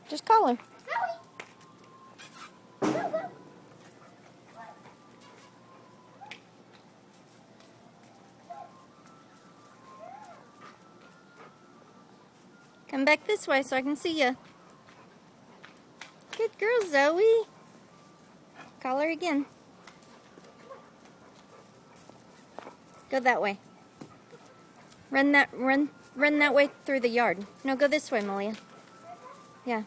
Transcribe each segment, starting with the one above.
Just call her. Come back this way so I can see you. Good girl, Zoe. Call her again. Go that way. Run that way through the yard. No, go this way, Malia. Yeah.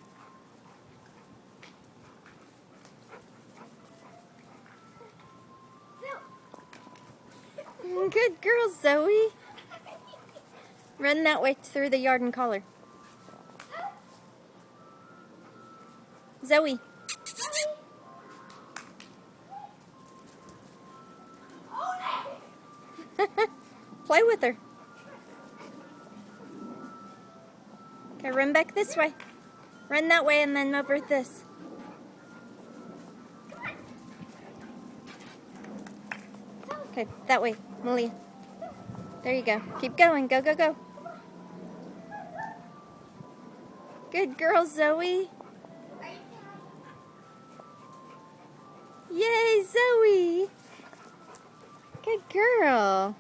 Good girl, Zoe. Run that way through the yard and call her. Zoe. Play with her. Okay, run back this way. Run that way and then over this. Okay, that way, Malia. There you go. Keep going. Go, go, go. Good girl, Zoe. Yay, Zoe. Good girl.